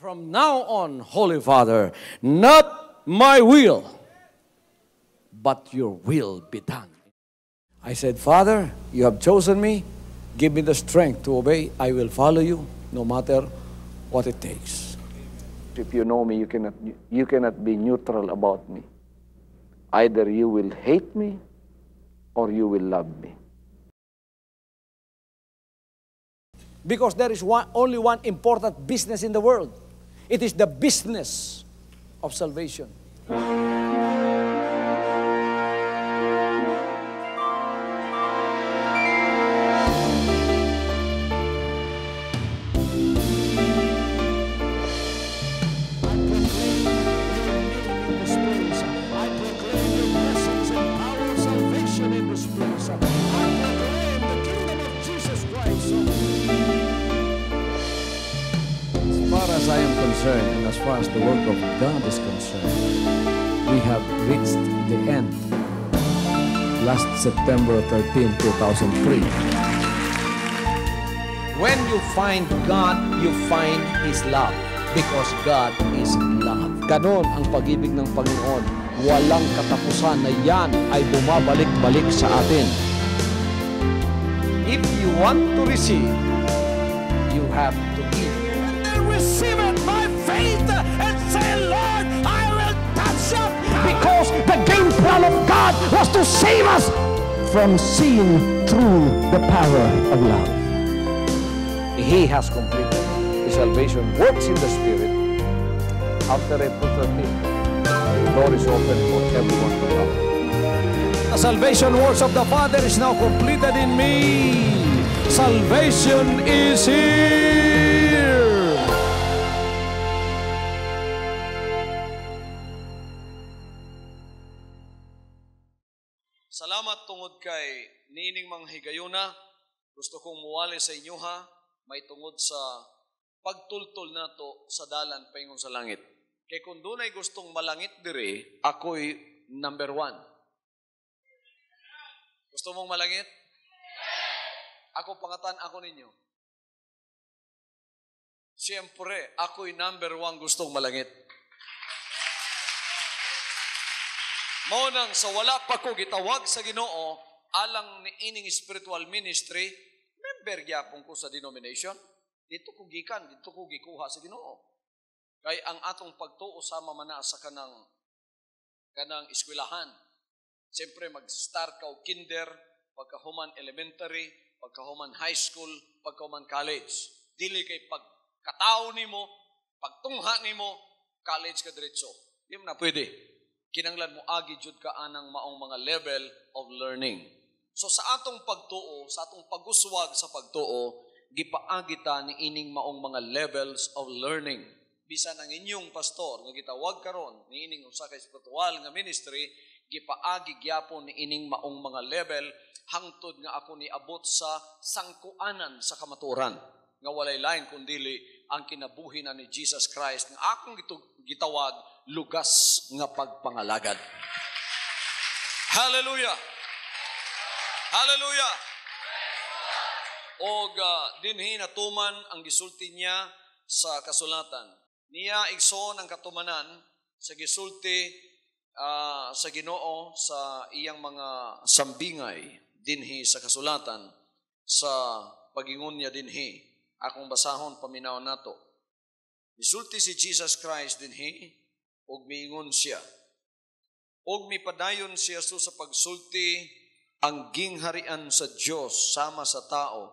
From now on, Holy Father, not my will, but your will be done. I said, Father, you have chosen me. Give me the strength to obey. I will follow you no matter what it takes. If you know me, you cannot be neutral about me. Either you will hate me or you will love me. Because there is only one important business in the world. It is the business of salvation. As I am concerned, and as far as the work of God is concerned, we have reached the end. Last September 13, 2003. When you find God, you find His love. Because God is love. Ganon ang pag-ibig ng Panginoon. Walang katapusan na yan ay bumabalik-balik sa atin. If you want to receive, you have to give. Receive it by faith and say, Lord, I will touch up. Because the game plan of God was to save us from seeing through the power of love. He has completed. His salvation works in the Spirit. After April 13th, the door is open for everyone to come. The salvation works of the Father is now completed in me. Salvation is here. Salamat tungod kay nining mga higayuna. Gusto kong muwali sa inyo ha, may tungod sa pagtultol nato sa dalan paingon sa langit. Kay kung dunay gustong malangit dire, ako'y number 1. Gusto mong malangit? Ako pangatan ako ninyo. Siyempre, ako'y number 1 gustong malangit. Mao nang sa wala pa ko gitawag sa Ginoo alang ni ining spiritual ministry, member gyapon ko sa denomination. Dito ko gikan, dito ko gikuha sa Ginoo. Kay ang atong pagtuo sama man na sa kanang eskwelahan. Siyempre mag-start ka og kinder, pagkahuman elementary, pagkahuman high school, pagkahuman college. Dili kay pagkatao nimo, pagtungha nimo, college ka diretso. Di mo na pwede. Kinanglan mo agi jud ka anang maong mga level of learning. So sa atong pagtuo, sa atong paguswag sa pagtuo, gipaagi ta ni ining maong mga levels of learning. Bisan ang inyong pastor nga gitawag karon ni ining usa ka spiritual nga ministry, gipaagi gyapon ni ining maong mga level hangtod nga ako niabot sa sangkuanan sa kamatuoran. Nga walay lain kundili ang kinabuhi na ni Jesus Christ nga akong gitawag lugas nga pagpangalagad. Hallelujah! Hallelujah! Og dinhi natuman ang gisulti niya sa kasulatan. Niya igsoon ang katumanan sa gisulti sa Ginoo sa iyang mga sambingay dinhi sa kasulatan sa pagingon niya dinhi. Akong basahon paminaw nato. Gisulti si Jesus Christ dinhi og miingon siya. Og mipadayon siya sa pagsulti ang gingharian sa Dios sama sa tao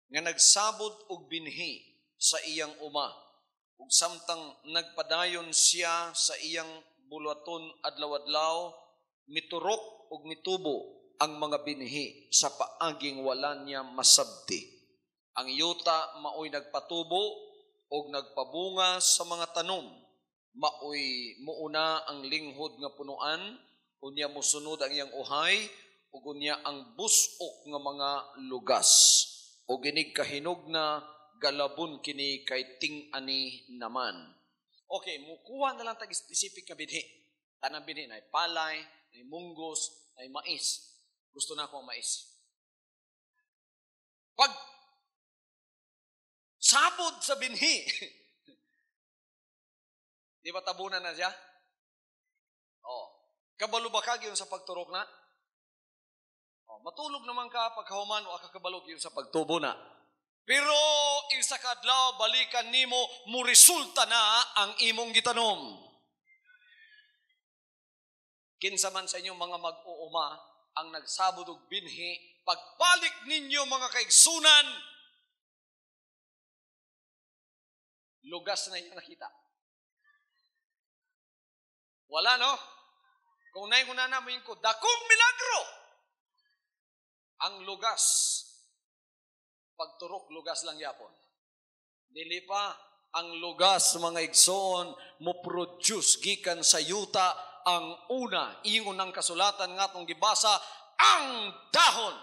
nga nagsabot og binhi sa iyang uma. Ug samtang nagpadayon siya sa iyang bulaton adlaw-adlaw, miturok og mitubo ang mga binhi sa paaging wala niya masabti. Ang yuta maoy nagpatubo og nagpabunga sa mga tanom. Maoy muuna ang linghod nga punuan, unya mosunod ang iyang uhay, ug unya ang busok nga mga lugas. O ginig kahinog na galabon kini kay ting-ani naman. Okay, mukuha na lang tag specific nga binhi. Tanang binhi na palay, na munggos, na mais. Gusto na ako ang mais. Pag sabod sa binhi, Di ba tabunan na siya? Oh. Kabalo ba ka yun sa pagturok na? Oh, matulog naman ka pagkahuman o akakabalog yun sa pagtubo na. Pero isa kadlaw balikan nimo mo resulta na ang imong gitanom. Kinsa man sa inyong mga mag-uuma ang nagsabod og binhi, pagbalik ninyo mga kaigsunan, lugas na yung nakita. Wala, no? Kung naingunan namin ko, dakong milagro! Ang lugas, pagturok, lugas lang yapon. Dili pa, ang lugas, mga igsoon, mo produce gikan sa yuta ang una, ingon ng kasulatan nga itong gibasa, ang dahon.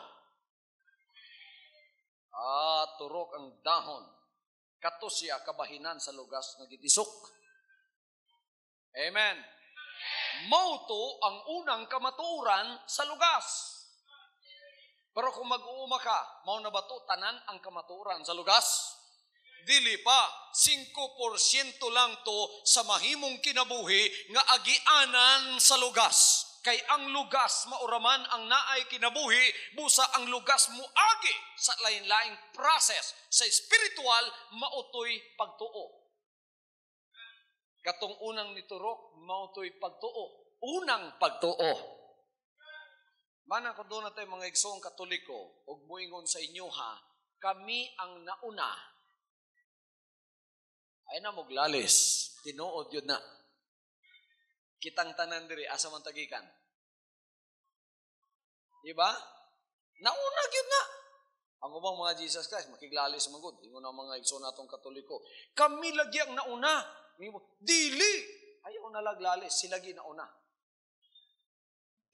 Turok ang dahon. Kato siya kabahinan sa lugas na gitisok. Amen. Mauto ang unang kamatuoran sa lugas. Pero kung mag-uuma ka, mao na ba to tanan ang kamatuoran sa lugas? Dili pa, 5% lang to sa mahimong kinabuhi nga agianan sa lugas. Kay ang lugas mauraman ang naay kinabuhi, busa ang lugas muagi sa lain-laing process. Sa spiritual, mautoy pagtuo. Katong unang niturok, mautoy pagtuo. Unang pagtuo. Mana ko doon natin mga igsoong Katoliko, og muingon sa inyo ha, kami ang nauna. Ay na muglalis, tinuod yun na. Kitang tanan diri, asa man tagikan. Diba? Nauna yun na. Ang ubang mga Jesus Christ, makiglalis magod. Ingon ang mga igsoong natong Katoliko. Kami lagi ang nauna. Dili! Ayaw na laglalis, silagi nauna.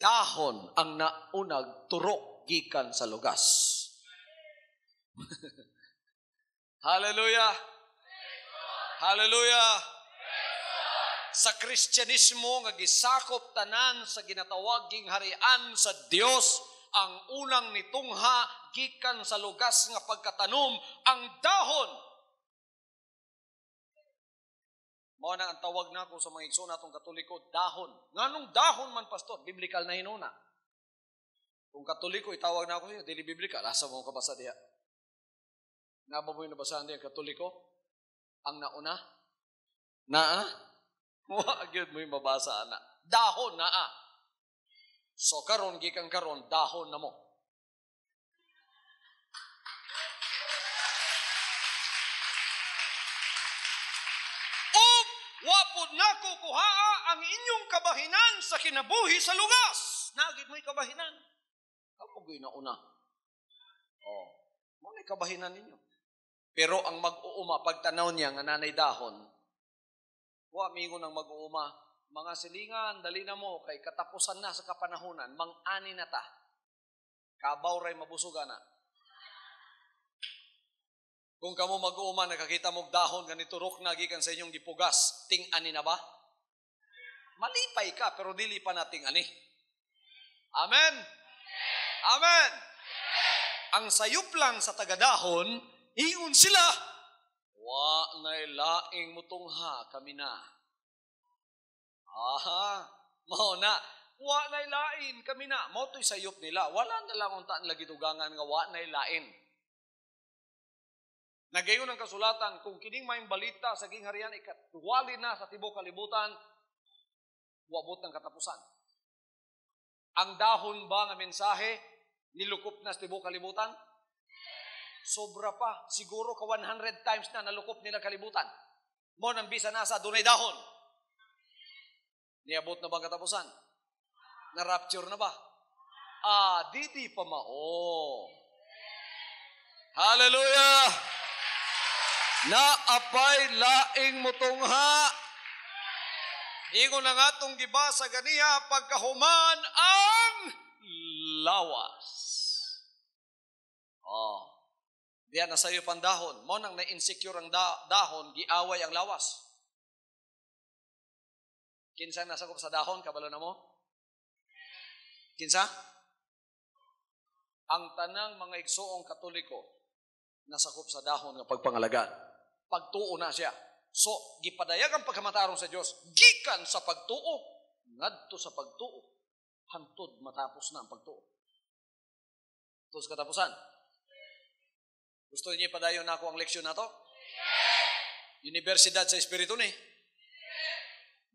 Dahon ang naunag turok gikan sa lugas. Hallelujah! Hallelujah! Sa Kristyanismo nga gisakop tanan sa ginatawaging harian sa Dios, ang unang nitungha gikan sa lugas nga pagkatanom ang dahon. Mao na ang tawag nako sa mga igsoon natong Katoliko, dahon. Nganong dahon man, pastor? Biblical na hinuna. Kung Katoliko itawag nako niyo, dili biblical, asa mo kabasa diha? Naba mo nabasahan diha Katoliko? Ang nauna? Naa? Wa gyud mo mabasa ana. Dahon naa. So karon gikan karon dahon na mo. Wapod na kukuhaa ang inyong kabahinan sa kinabuhi sa lugas. Nagit mo'y kabahinan. Kapoy na una. Oh, mo'y kabahinan ninyo. Pero ang mag-uuma, pagtanaw niya nga nanay dahon, wa mingon ang mag-uuma, mga silingan, dali na mo, kay katapusan na sa kapanahunan, mang-ani na ta. Kabaw ray mabusugan na. Kung kamo mag-uuma, nakakita mong dahon, ganito rok na, gikan sa inyong gipugas, ting-ani na ba? Malipay ka, pero dili pa na ting-ani. Amen? Amen? Ang sayop lang sa tagadahon, ingon sila, wa na'y laing mutungha kami na. Mao na, wa na'y lain kami na. Mao to'y sayop nila. Wala na lang untaan lagi tugangan nga wa na'y lain. Nagayon ang kasulatan, kung kining may balita sa gingharian, ikatwali na sa tibok kalibutan, wabot ng katapusan. Ang dahon ba nga mensahe, nilukop na sa tibok kalibutan? Sobra pa. Siguro ka 100 times na nalukop nila kalibutan. Mo nang bisa nasa dunay dahon. Niabot na ba katapusan? Na-rapture na ba? Di pa mao. Hallelujah! Naapay laing mutungha. Ingon na nga itong gibasa ganiya, pagkahuman ang lawas. Diyan na sa'yo pang dahon. Mo nang na-insecure ang dahon, giaway ang lawas. Kinsa nasakop sa dahon, kabalo na mo? Kinsa? Ang tanang mga igsoong Katoliko nasakop sa dahon ng pagpangalagaan. Pagtuo na siya. So, gipadayag ang pagkamatarong sa Dios gikan sa pagtuo ngadto sa pagtuo hantod matapos na ang pagtuo. Ito sa katapusan. Gusto niyo ipadayon na ako ang leksyon na to? Universidad sa Espiritu ni.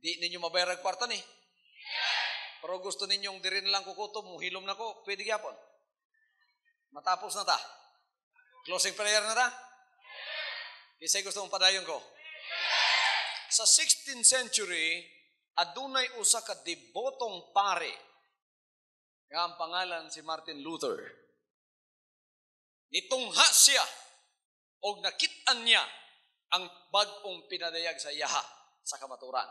Di ninyo mabayarag kwarta ni. Pero gusto ninyong diri na lang kukutom, muhilom na ko, pwede gyapon. Matapos na ta. Closing prayer na ta. Kisay gusto mong padayon ko. Sa 16th century, adunay usa ka debotong pare nga ang pangalan si Martin Luther. Nitungha siya o nakit-an niya ang bag-ong pinadayag sa iyaha sa kamaturan.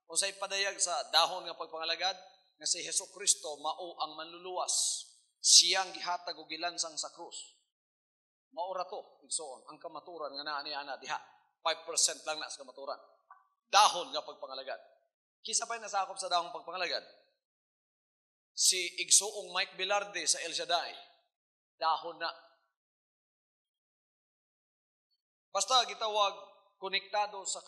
Kung sa'y padayag sa dahon nga pagpangalagad, nga si Hesus Kristo mao ang manluluwas. Siyang gihatag o gilansang sa krus. Maura to, igsoon, ang kamaturan nga naa niya na diha. 5% lang na sa kamaturan. Dahon nga pagpangalagad. Kisa pa'y nasakop sa dahon pagpangalagad. Si igsoong Mike Bilarde sa El Shaddai, dahon na. Basta gitawag konektado sa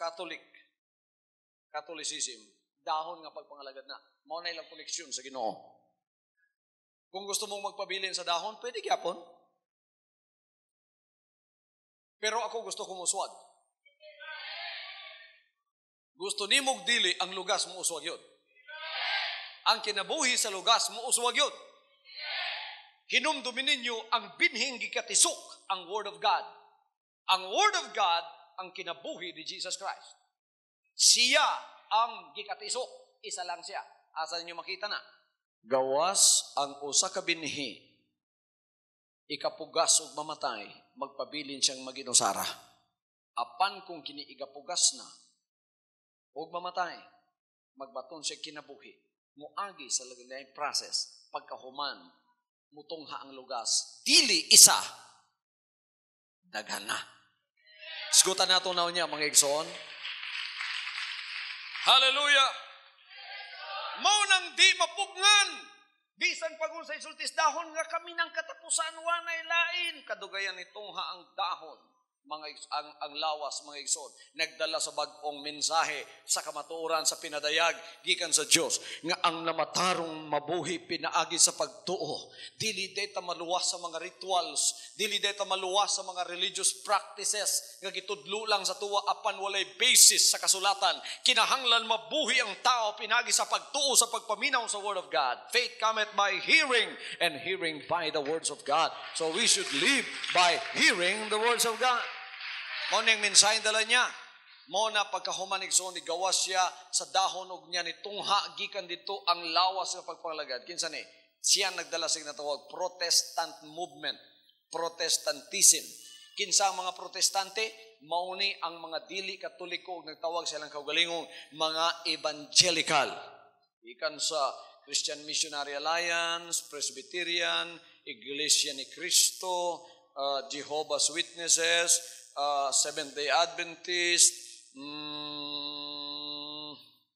Catholicism, dahon nga pagpangalagad na. Mao na ilang koneksyon sa Ginoo. Kung gusto mong magpabilin sa dahon, pwede gyapon. Pero ako gusto kong uswag. Gusto ni mong dili ang lugas mo uswag yun. Ang kinabuhi sa lugas mo uswag yun. Hinumdumin ninyo ang binhing gikatisok ang Word of God. Ang Word of God ang kinabuhi ni Jesus Christ. Siya ang gikatisok. Isa lang siya. Asa ninyo makita na? Gawas ang usa ka binhi. Ikapugas ug mamatay, magpabilin siyang maginusara. Apan kung kiniigapugas na, ug mamatay, magbaton siya kinabuhi. Muagi sa lain process, pagkahuman, mutungha ang lugas. Dili isa, daghan na. Sigutan nato na niya, mga igsoon. Hallelujah! Mao nang di mapugngan. Bisan pag sa isultis dahon nga kami ng katapusan wanay lain. Kadugayan itungha ang dahon, ang lawas, mga igsoon. Nagdala sa bagong mensahe sa kamatuoran, sa pinadayag, gikan sa Diyos. Nga ang namatarong mabuhi pinaagi sa pagtuo. Dili deta maluwas sa mga rituals. Dili deta maluwas sa mga religious practices. Nga gitudlo lang sa tuwa apan walay basis sa kasulatan. Kinahanglan mabuhi ang tao pinaagi sa pagtuo, sa pagpaminaw sa Word of God. Faith cometh by hearing, and hearing by the words of God. So we should live by hearing the words of God. Mao ning mensahe dala niya. Mao na pagkahumanig so ni gawas siya sa dahon og niya ni tungha gikan dito ang lawas nga pagpangalagad. Kinsa ni? Siya nagdala sa ginatawag Protestant movement, Protestantism. Kinsa ang mga protestante? Mao ni ang mga dili katoliko ug nagtawag silang kaugalingong mga evangelical. Ikan sa Christian Missionary Alliance, Presbyterian, Iglesia ni Cristo, Jehovah's Witnesses, Seventh-day Adventist,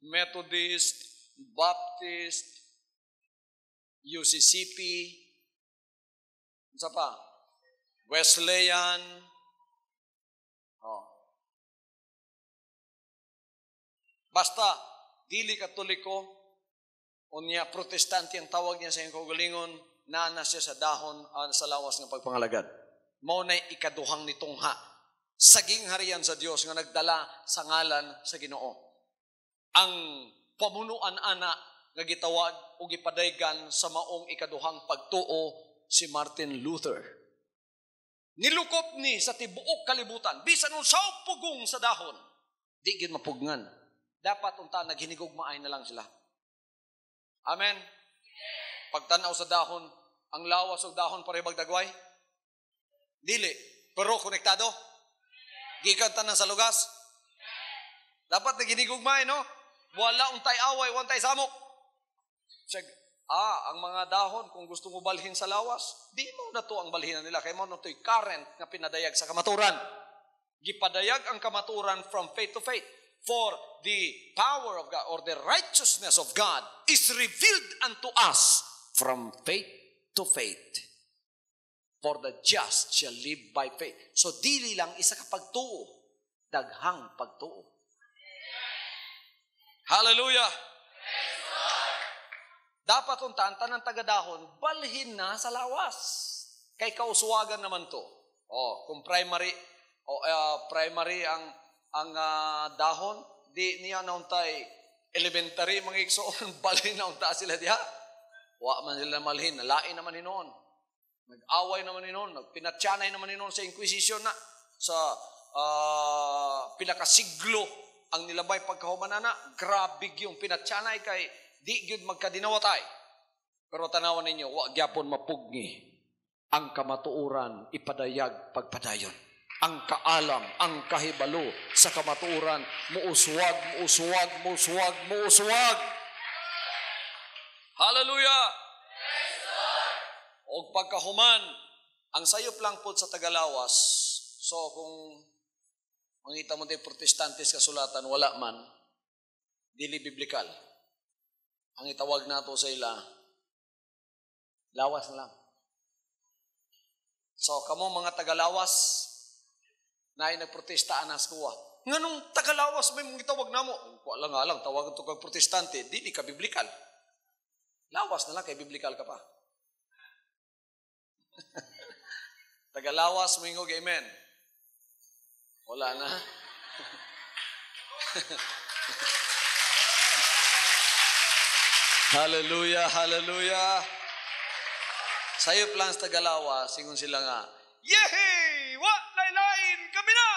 Methodist, Baptist, UCCP, isa pa, Wesleyan, basta, dili katoliko, unya protestante ang tawag niya sa iyong kaugalingon, nana siya sa dahon, sa lawas ng pagpangalagad. Mao na ikaduhang nitungha. Saging harian sa Dios nga nagdala sa ngalan sa Ginoo. Ang pamunuan ana nga gitawag o gipadaygan sa maong ikaduhang pagtuo si Martin Luther. Nilukop ni sa tibuok kalibutan bisan unsaw pugong sa dahon, di gid mapugngan. Dapat unta naghinigugmaay na lang sila. Amen. Pagtanaw sa dahon, ang lawas og dahon pare bagdagway? Dili, pero konektado. Gikan tanan sa lugas. Dapat naginigugmay, no? Wala untay away, untay samok. Ang mga dahon, kung gusto mo balhin sa lawas, di mo na to ang balhinan nila. Kaya mo na to'y current na pinadayag sa kamaturan. Gipadayag ang kamaturan from faith to faith. For the power of God or the righteousness of God is revealed unto us from faith to faith. For the just shall live by faith. So dili lang isa ka pagtuo, daghang pagtuo. Hallelujah! Dapat untaan tanang tagadahon, balhin na sa lawas. Kay kauswagan naman to. Kung primary ang dahon, di niya nauntay elementary mga igsoon, balhin na unta sila diha. Wa man sila malhin, nalain naman hinoon. Nag-away naman hinoon, nagpinatyanay naman hinoon sa Inquisition na sa pinakasiglo ang nilabay pagkahumanana. Grabe yung pinatyanay kay di gyud magkadinawatay. Pero tanawan ninyo, wa gyapon mapugni ang kamatuoran ipadayag pagpadayon. Ang kaalam, ang kahibalo sa kamatuoran, muuswag. Hallelujah! O pagkahuman, ang sayop lang po sa Tagalawas. So kung mangita mo tayo protestantes kasulatan, wala man, dili biblikal. Ang itawag nato sa ila, lawas na lang. So kamo mga Tagalawas, na ay nagprotesta anas kuwa. Nganong Tagalawas may mong itawag namo? Wala nga lang, tawagan ito kag protestante, dili ka biblikal. Lawas na lang kay biblikal ka pa. Tagalawas, mingog, amen. Wala na. Hallelujah, hallelujah. Sayop lang sa Tagalawas, singon sila nga, Yehey! Wa laylain kami na!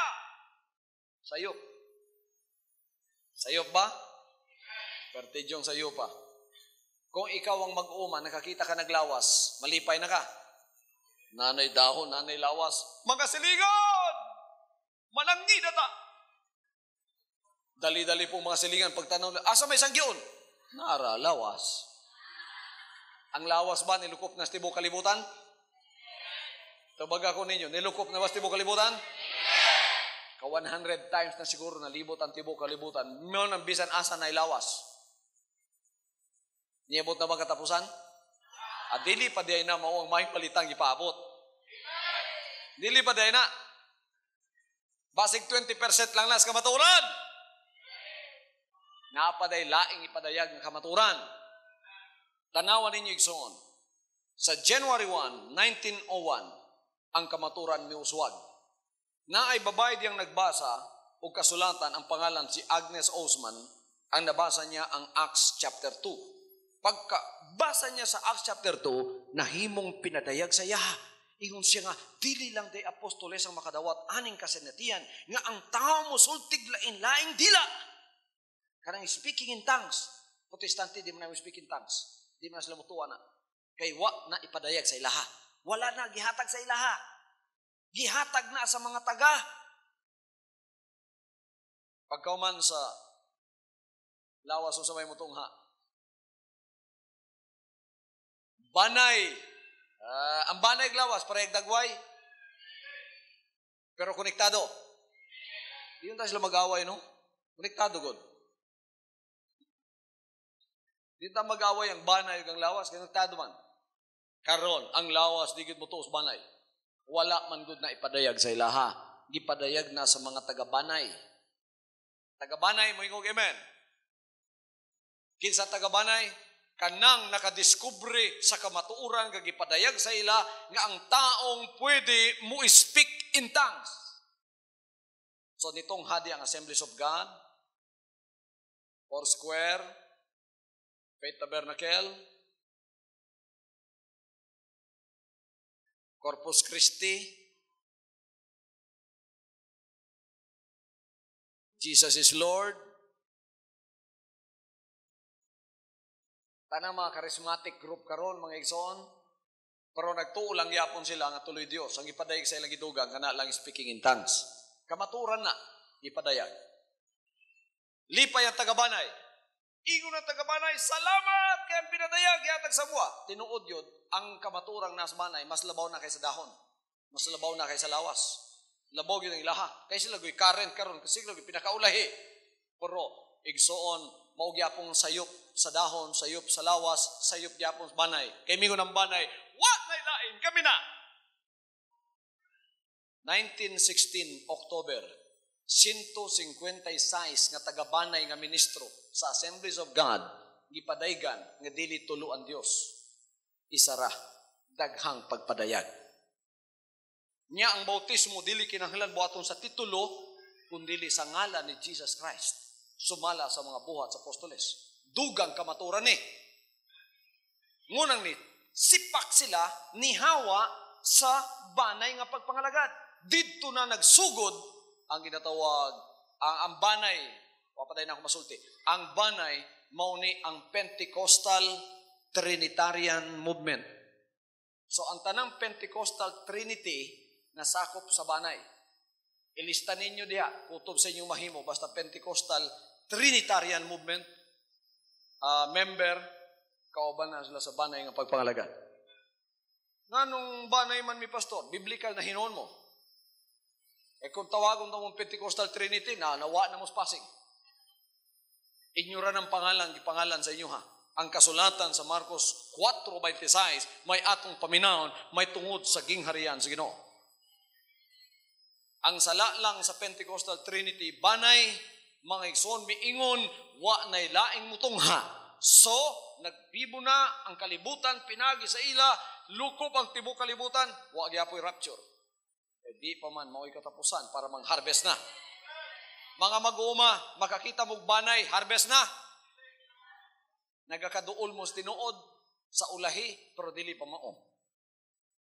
Sayop. Sayop ba? Pertidyong sayop pa. Kung ikaw ang mag-uma, nakakita ka naglawas, malipay na ka. Nanay dahon, nanay lawas. Mga silingan! Mananggi na ta! Dali-dali po mga silingan. Pagtanaw, asa may sanggion? Nara, lawas. Ang lawas ba nilukop na sa tibok kalibutan? Tabag ako ninyo, nilukop na ba sa tibok kalibutan? Ka 100 times na siguro nalibot ang tibok kalibutan. Meron ang bisan asa na ilawas. Niyabot na ba katapusan? At dili pa diay na mao ang may palitang ipaabot. Dili pa diay na. Basig 20% lang na sa kamaturan. Naapaday laing ipadayag ng kamaturan. Tanawan ninyo igsoon. Sa January 1, 1901, ang kamaturan miuswag. Na ay babae diyang nagbasa o kasulatan ang pangalan si Agnes Osman, ang nabasa niya ang Acts chapter 2. Pagkabasa niya sa Acts chapter 2, nahimong pinadayag sa iya. Ingon siya nga, dili lang day apostoles ang makadawat aning kasenatian, nga ang tao mo sultig lain-laing dila. Kanang speaking in tongues. Protestante, di mo na speak in tongues. Di mo na sila mutuwa na. Kay wa na ipadayag sa ilaha. Wala na, gihatag sa ilaha. Gihatag na sa mga taga. Pagkauman sa lawas o sa may mutungha. Banay. Ang banay glawas, parehag dagway. Pero konektado. Di yun tayo sila mag-away, no? Konektado, God. Di tayo mag-away ang banay ang lawas, konektado man. Karon, ang lawas, di gid mo tuos banay. Wala man gud na ipadayag sa ilaha. Gipadayag na sa mga taga-banay. Taga-banay, mo ingog amen. Kinsa taga-banay? Kanang nakadiskubre sa kamatuoran kag gipadayag sa ila nga ang taong pwede mo speak in tongues. So nitong hadi ang Assemblies of God, Foursquare, Faith Tabernacle, Corpus Christi, Jesus is Lord, tanang mga charismatic group karon mga igsoon, pero nagtuo lang yapon sila nga tuloy Dios ang ipadayag sa ilang gidugang kana lang speaking in tongues. Kamaturan na ipadayag. Lipay ang tagabanay. Ingon ang tagabanay, salamat kay ang pinadayag yatag sa buwa. Tinuod yun, ang kamaturang nas banay mas labaw na kaysa dahon. Mas labaw na kaysa lawas. Labaw yun ang ilaha. Kaya sila goy current karon kasi sila goy pinakaulahi. Pero igsoon mao gyapon sayop sa dahon, sayop sa lawas, sayop gyapon sa banay. Kay mingon ang banay, wa nay lain kami na. 1916 October, 156 nga tagabanay nga ministro sa Assemblies of God gipadaygan nga dili tulo ang Dios. Isara daghang pagpadayag. Nya ang bautismo dili kinahanglan buhaton sa titulo kundi sa ngalan ni Jesus Christ. Sumala sa mga buhat sa apostoles. Dugang kamaturan ni. Ngunang ni sipak sila ni Hawa sa banay nga pagpangalagad. Didto na nagsugod ang ginatawag, ang banay, wapaday na ako masulti, ang banay, mauni ang Pentecostal Trinitarian Movement. So, ang tanang Pentecostal Trinity, nasakop sa banay. Ilista ninyo diha, kutob sa inyong mahimo, basta Pentecostal Trinitarian Movement, member, kauban na sila sa banay nga pagpangalagad. Nganong banay man mi pastor, biblical na hinon mo. Kung tawagon na mong Pentecostal Trinity, nawa na mo spasing. Ignora ng pangalan sa inyo ha. Ang kasulatan sa Marcos 4:26, may atong paminahon, may tungod sa gingharian sa Ginoo. Ang sala lang sa Pentecostal Trinity, banay, mga igsoon, miingon, wa nay laing mutungha. So, nagbibo na ang kalibutan, pinagi sa ila, lukop ang tibok kalibutan, wa gyapoy rapture. Di pa man mao'y katapusan para mang-harvest na. Mga mag-uuma, makakita mong banay, harvest na. Nagakaduol mo tinuod sa ulahi, pero dili pa mao.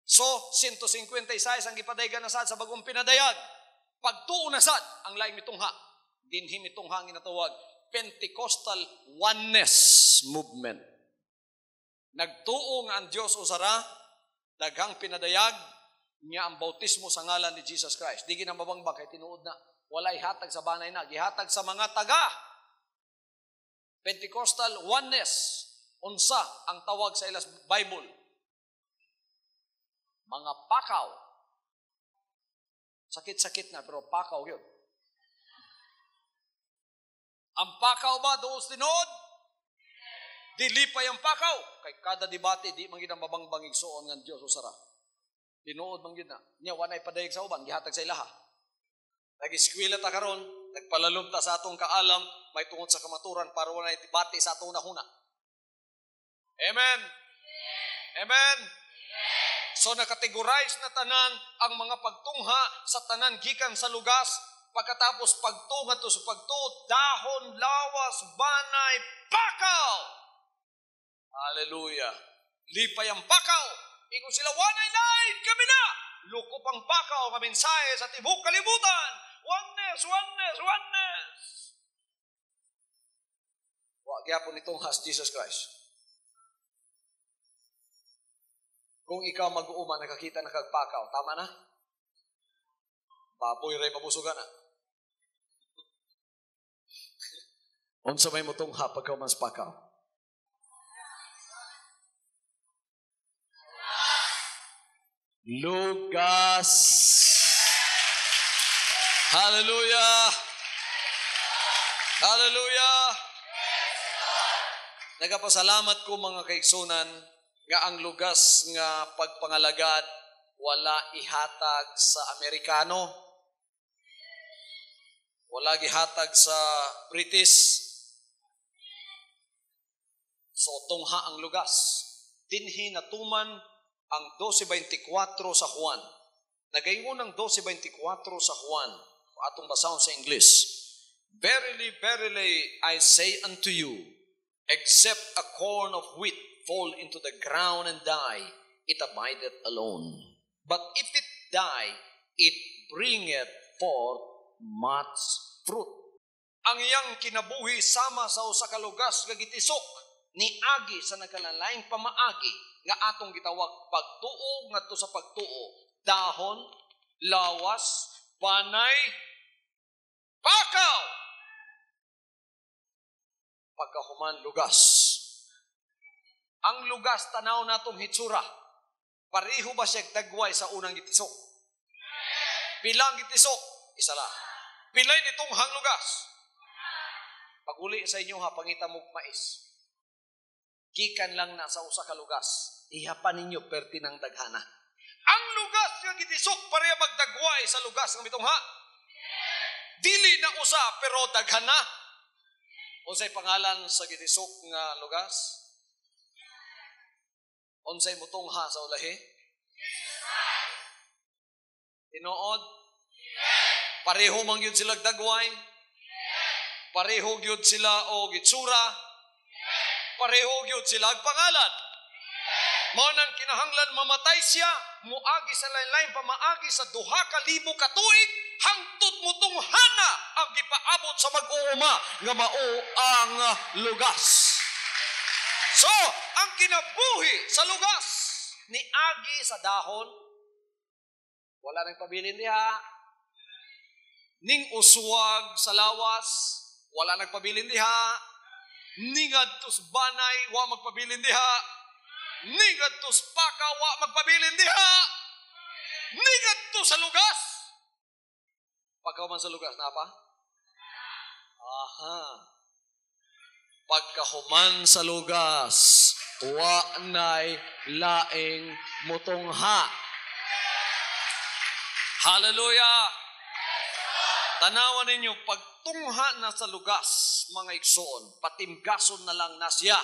So, 156 ang ipadaygan na sad sa bagong pinadayag. Pagtuo na sad ang laing mitungha. Dinhi mitungha ang ginatawag Pentecostal Oneness Movement. Nagtuo nga ang Dios usara, daghang pinadayag, niya ang bautismo sa ngalan ni Jesus Christ. Di ginamabangba kay tinuod na. Walay hatag sa banay na. Gihatag sa mga taga. Pentecostal Oneness. Unsa ang tawag sa ilas Bible? Mga pakaw. Sakit-sakit na pero pakaw yun. Ang pakaw ba doon tinuod? Dili pa yung pakaw. Kay kada debate, di man ginamabang igsoon ng Diyos usara. Tinuod man yun na. Nya, wanay padayag sa uban, gihatag sa ilaha. Nag-eskwela ta karon, nagpalalom ta sa atong kaalam, may tungod sa kamaturan para wanay debate sa atong nahuna. Amen? Amen? So, nakategorize na tanan ang mga pagtungha sa tanan gikan sa lugas, pagkatapos pagtunga to sa pagtuot, dahon, lawas, banay, pakaw! Hallelujah! Lipay ang pakaw! Ingon sila, wanay lain kami na. Lukop ang pakaw, nga mensahe sa tibok kalibutan. Oneness, oneness, oneness. Wa gyapon itong has Jesus Christ. Kung ikaw mag-uuma, nakakita na kagpakaw, tama na? Baboy ray mabusugan na. Unsa may mutungha pagka mas pakaw? Lugas. Hallelujah. Hallelujah. Nagapasalamat ko mga kaigsunan nga ang lugas nga pagpangalagad wala ihatag sa Amerikano. Wala gihatag sa British. So tungha ang lugas. Dinhi natuman ang 12:24 sa Juan. Nagaingon ang 12:24 sa Juan. Atong basahon sa English. Verily, verily, I say unto you, except a corn of wheat fall into the ground and die, it abideth alone. But if it die, it bringeth forth much fruit. Ang iyang kinabuhi sama sa usa ka lugas nga gitisok ni agi sa nagkalalaing pamaagi nga atong gitawag pagtuo ngadto sa pagtuo, dahon, lawas, banay, pakaw. Pagkahuman lugas. Ang lugas tanaw natong hitsura. Pareho ba siya dagway sa unang gitisok? Pilang gitisok? Isa lang. Pilay nitong hang lugas. Paguli sa inyo ha, pangita mo mais. Gikan lang na sa usa ka lugas. Ihapan ninyo perti ng daghana. Ang lugas nga gitisok pareha magdagway sa lugas nga mitungha. Dili na usa pero daghan na. Unsay pangalan sa ginisok nga lugas? Unsay mutungha sa ulahi? Tinuod? Pareho man gyud sila dagway? Pareho gyud sila o gitsura? Pareho gyud sila pangalan? Mao nang kinahanglan mamatay siya, muagi sa lain-lain pamaagi sa 2,000 ka tuig, hangtod mo tunghana ang gipaabot sa mag-uuma nga mao ang lugas. So, ang kinabuhi sa lugas ni agi sa dahon, wala nang pabilin diha. Ning uswag sa lawas, wala nang pabilin diha. Ning adtos banay, wa magpabilin diha. Ning adtos paka, wa magpabilin diha. Ning adtos sa lugas. Pagka man sa lugas, na pa? Aha. Pagkahuman sa lugas, wa na'y laing mutungha. Hallelujah! Tanawan ninyo, pagtungha na sa lugas, mga igsoon, patimgason na lang na siya.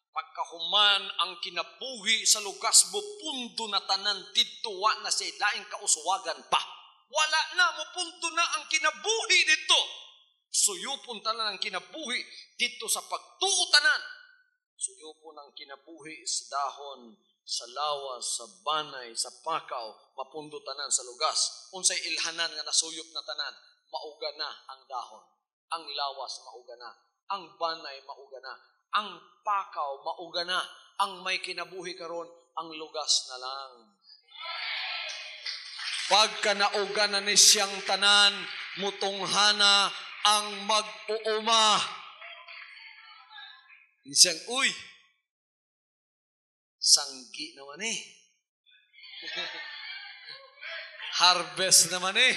Pagkahuman ang kinabuhi sa lugas, mupundo na tanan dito, wa na siya laing kauswagan pa. Wala na, mupundo na ang kinabuhi dito. Suyupon tanan ang kinabuhi dito sa pagtuutanan. Suyupon ang kinabuhi sa dahon, sa lawas, sa banay, sa pakaw, mapundo tanan sa lugas. Unsay ilhanan nga nasuyop na tanan, mauga na ang dahon. Ang lawas, mauga na. Ang banay, mauga na. Ang pakaw, mauga na. Ang may kinabuhi karon, ang lugas na lang. Pagka nauga na ni siyang tanan, mutunghana ang mag-uuma. Siyang, uy, sanggi naman eh. Harvest naman eh.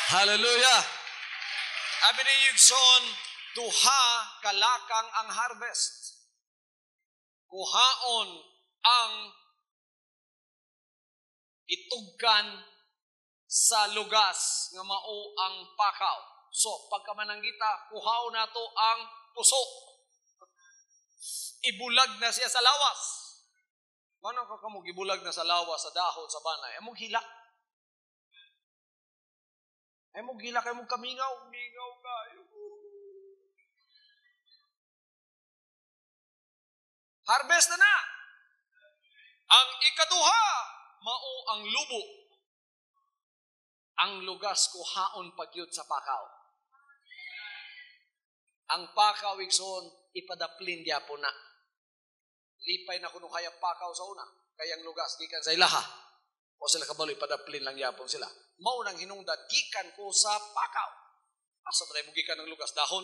Hallelujah. Abi ni Yugson, 2 kalakang ang harvest. Kuhaon ang itugkan sa lugas nga mao ang pakaw. So, pagkamananggita, kuhaon nato ang puso. Ibulag na siya sa lawas. Mano ka kamo gibulag na sa lawas, sa dahon, sa banay? Among hila. Among hila kay mong kamingaw. Mingaw kayo. Harvest na. Ang ikaduha, mao ang lubo. Ang lugas kuhaon pagyud sa pakaw. Ang pakaw, igsoon, ipadaplin gyapon na. Lipay na kuno kaya pakaw sa una, kayang lugas gikan sa ilaha. O sila kabaloy padaplin lang yapon sila. Mao nang hinungdan gikan ko sa pakaw. Asa tayo gikan ng lugas dahon?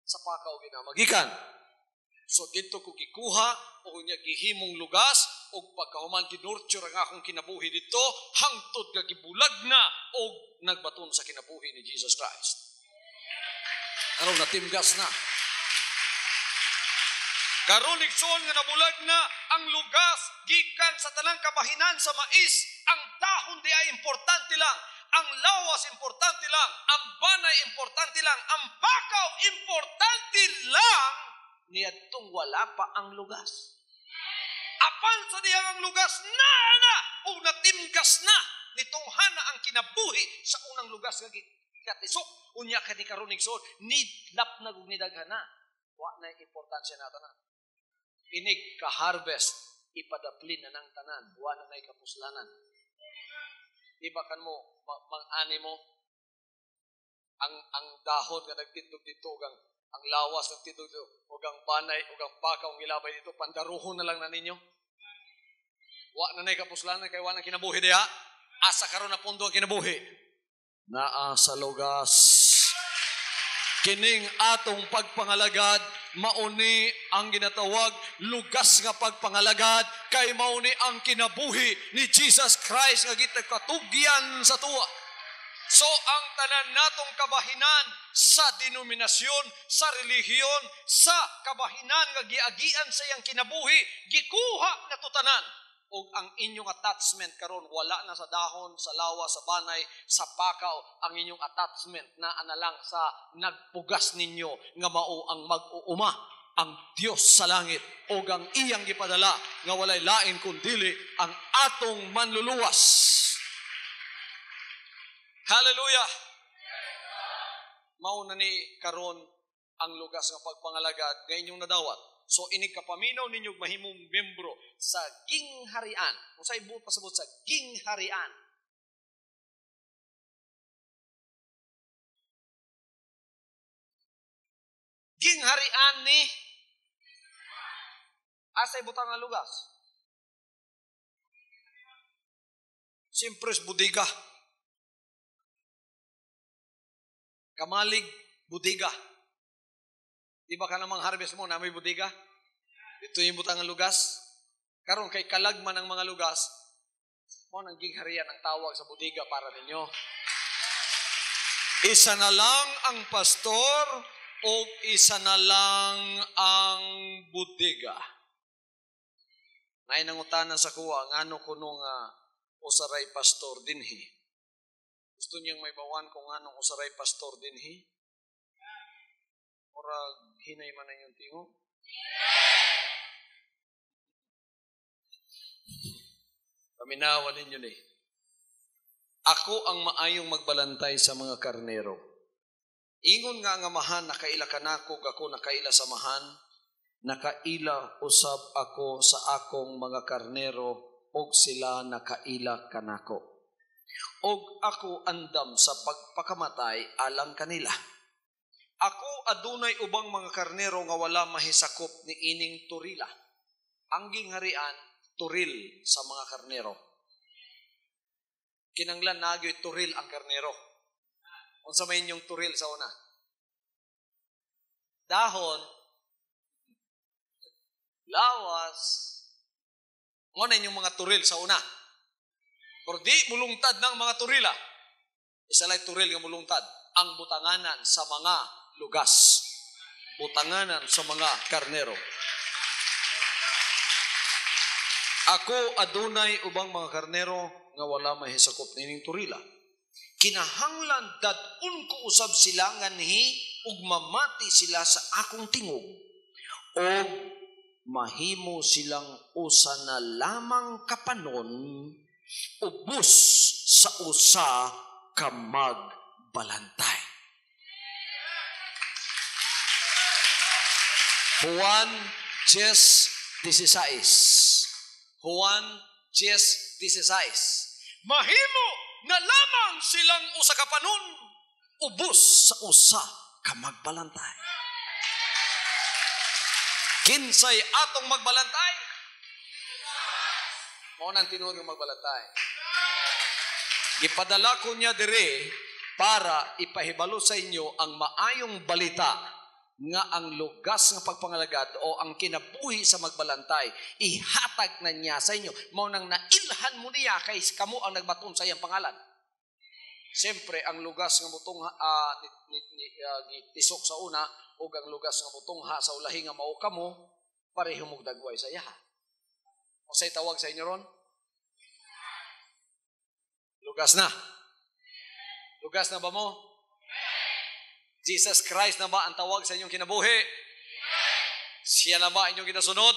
Sa pakaw ginamagikan. So dito ko gikuha o nya gihimong lugas o pagkahuman kinurture ang akong kinabuhi dito hangtod nga gibulag na o nagbaton sa kinabuhi ni Jesus Christ. Ano natimgas na? Karon igsoon nga nabulag na ang lugas gikan sa tanang kabahinan sa mais. Ang dahon di ay importante lang. Ang lawas importante lang. Ang banay importante lang. Ang pakaw importante lang. Niadtong wala pa ang lugas. Apan sa diyang ang lugas na o natimgas na nitunghana ang kinabuhi sa unang lugas nga katisok. Unya ka ni karon igsoon nidlap na gug nidaghana. Wa na importansya na tanan. Inig ka-harvest, ipadaplin na ng tanan, wala na kapuslanan. Iba kan mo, mang-ani mo, ang dahon nga nagtindog-tindog, ang lawas nagtindog-tindog, o ang banay, o ang pakaw, ang ilabay dito, pandaruhon na lang na ninyo. Wala na kapuslanan, kaya wala na kinabuhi diha. Asa karon na pundo ang kinabuhi. Naa sa lugas. Kining atong pagpangalagad, mauni ang ginatawag lugas nga pagpangalagad, kay mauni ang kinabuhi ni Jesus Christ nga gitagkatugyan sa tuwa. So ang tanan natong kabahinan sa denominasyon, sa relihiyon, sa kabahinan nga giagian sa iyang kinabuhi, gikuha na tutanan. O ug ang inyong attachment karon wala na sa dahon, sa lawa, sa banay, sa pakaw, ang inyong attachment na analang sa nagpugas ninyo nga mao ang mag-uuma ang Dios sa langit ug ang iyang gipadala nga walay lain kundi ang atong manluluwas. Hallelujah. Mao na ni karon ang lugas nga pagpangalagad nga inyong nadawat. So ini kapaminaw ninyo mahimong membro sa gingharian. Unsay buot pasabot sa gingharian? Gingharian ni asay butang nga lugas. Siyempre budiga. Kamalig budiga. Di ba ka namang harvest mo na may budiga? Ito yung butang ng lugas. Karon kay kalagman ang mga lugas, mo nang gingharian ang tawag sa budiga para ninyo. Isa na lang ang pastor o isa na lang ang budiga. Nay nangutanan sa kuwa, ngano kuno nga usaray pastor dinhi. Gusto niyang may bawan kung anong usaray pastor dinhi? Murag hinay man na yung tingo. Paminawan ninyo ni. Ako ang maayong magbalantay sa mga karnero. Ingon nga ang amahan, nakaila kanako, ako nakaila sa mahan, nakaila usab ako sa akong mga karnero, og sila nakaila kanako. Og ako andam sa pagpakamatay alang kanila. Ako adunay ubang mga karnero nga wala mahisakop ni ining turila. Ang gingharian, turil sa mga karnero. Kinanglan nagyoy turil ang karnero. Unsa may inyong turil sa una? Dahon, lawas, mo na inyong mga turil sa una. Pero di mulungtad ng mga turila. Isa lang turil nga mulungtad. Ang butanganan sa mga lugas. Butanganan sa mga karnero. Ako adunay ubang mga karnero nga wala mahisakop nining turila. Kinahanglan dadun ko usab sila nganhi ug mamati sila sa akong tingog. Og mahimo silang usa na lamang kapanon ubos sa usa ka magbalantay. Juan 10:16. Juan 10:16. Mahimo nga lamang silang usa ka panon ubos sa usa ka magbalantay. Kinsay atong magbalantay? Mao nang tinuod nga magbalantay. Gipadala ko niya dire para ipahibalo sa inyo ang maayong balita nga ang lugas nga pagpangalagad o ang kinabuhi sa magbalantay, ihatag na niya sa inyo. Mao nang nailhan mo niya kay kamo ang nagbaton sa iyang pangalan. Siyempre, ang lugas nga butong gitisok sa una o ang lugas nga butong sa ulahi nga mao kamo, pareho mong dagway sa iya. O sa'y tawag sa inyo ron? Lugas na. Lugas na ba mo? Jesus Christ na ba ang tawag sa inyong kinabuhi? Siya na ba inyong ginasunod?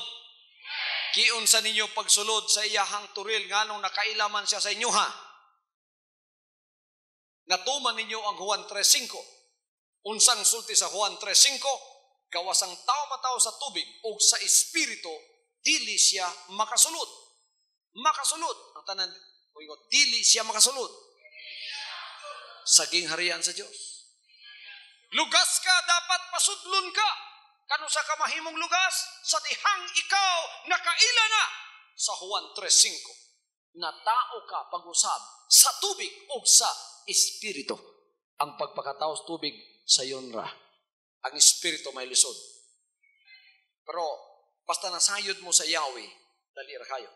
Kiun sa ninyo pagsulod sa iyahang turil nganong nakailaman siya sa inyo ha? Natuman ninyo ang Juan 3:5. Unsang sulti sa Juan 3:5, gawas ang tao mataw sa tubig o sa espiritu, dili siya makasulod. Makasulod. Ang tanan, dili siya makasulod. Sa gingharian sa Diyos. Lugas ka, dapat pasudlon ka. Kano sa kamahimong lugas? Sa dihang ikaw nakaila na. Sa Juan 3:5. Na tao ka pag-usab sa tubig o sa espiritu. Ang pagpakatao sa tubig sa yonra. Ang espiritu may lisod. Pero basta nasayod mo sa Yahweh, dali ra kayo.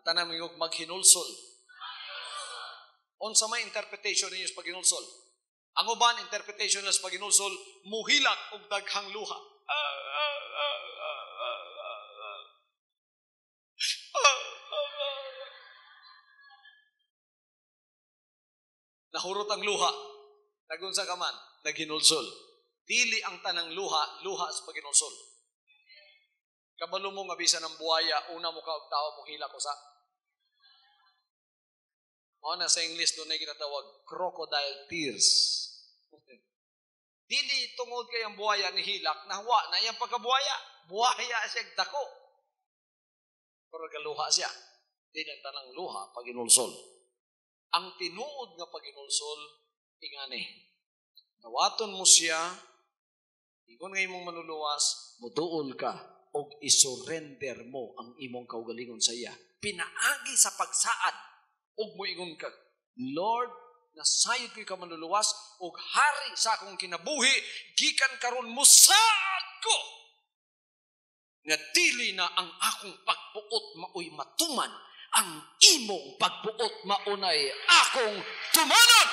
At tanang maghinulsol. Unsa may interpretation ninyo sa paghinulsol? Ang uban interpretation sa paghinulsol, muhilak og daghang luha. Nahurot ang luha. Nagunsa ka man, naghinulsol. Dili ang tanang luha, luha sa paghinulsol. Kabalo mo nga bisan ng buhaya, una mo ka og tao mong hila ko sa. Mao na sa English doon ay ginatawag crocodile tears. Dili tungod kay ang buhaya ni hilak, nahuwa na iyang pagkabuhaya. Buhaya siya dako. Pero galuha siya. Dili ang tanang luha pag inulsol. Ang tinuod nga pag inulsol, ingani. Nawaton mo siya, ingon nga imong manuluwas, muduol ka, og isurrender mo ang imong kaugalingon sa iya. Pinaagi sa pagsaad, og mo ingon ka, Lord, nasayod ko'y ka manuluwas, og hari sa akong kinabuhi, gikan karon mo saad ko. Nga dili na ang akong pagbuot maoy matuman, ang imong pagbuot maunay akong tumanon.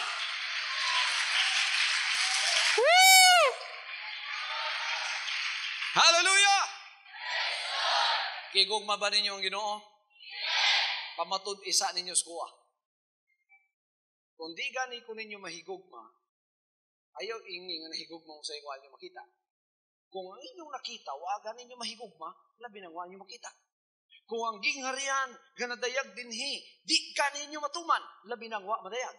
Woo! Hallelujah! Kigugma ba ninyo ang Ginoo? Pamatud isa ninyo sa kuha. Kung di gani ko ninyo mahigugma, ayaw ingin nga nahigugma mo sa inyo nyo makita. Kung ang inyong nakita, waga ninyo mahigugma, labi nang nyo makita. Kung ang gingharian, ganadayag dinhi, di ka ninyo matuman, labi nang madayag.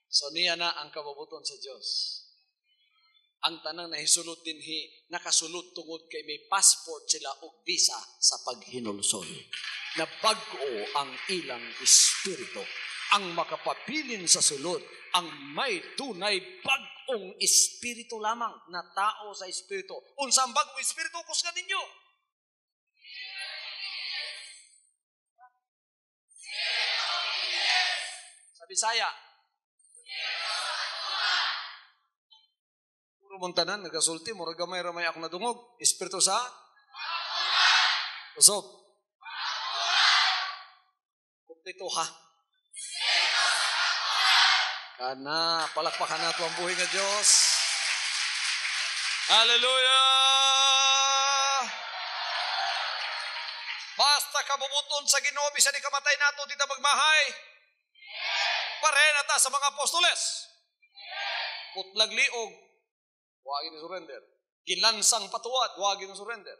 So niya na ang kababuton sa Diyos. Ang tanang nahisulot dinhi, nakasulot tungod kay may passport sila o visa sa paghinulsol. Na bag-o ang ilang espiritu. Ang makapabilin sa sulod, ang may tunay bag-ong espiritu lamang na tao sa espiritu. Unsang bag-ong espiritu, kusga ninyo. Sa Bisaya, puro mong tanan, nagasulti, mura gamay-ramay ako nadungog. Espiritu sa? Usob. Kumpleto ha. Kana, palakpakan nato ang buhay nga Diyos. Hallelujah! Basta kabubuton sa Ginoo bisan ni kamatay nato, di ta magmahay. Pare na ta sa mga apostoles. Putlag liog, wagi ni surrender. Gilansang patuwad, wagi ni surrender.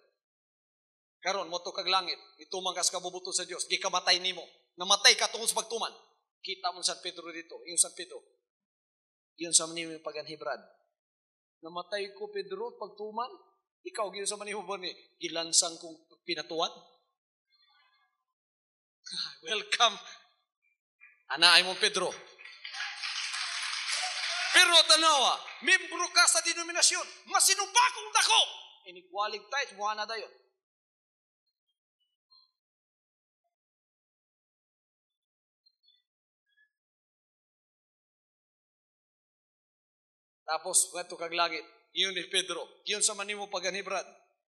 Karon mo to kag langit, itumang kas kabubuton sa Dios, gikamatay nimo. Namatay ka tungod sa pagtuman. Kita mo San Pedro dito, yung San Pedro. Yun sa manimo yung paganhibrad. Namatay ko Pedro pagtuman, ikaw yun sa manimo ba ni gilansang kong pinatuwad? Welcome. Anaay mo Pedro. Pero tanawa, membro ka sa denominasyon, masinupakong dako. Inequality tayo, buha na tayo. Tapos, ngato kag langit, yun ni Pedro, yun sa manimo paganhibrad,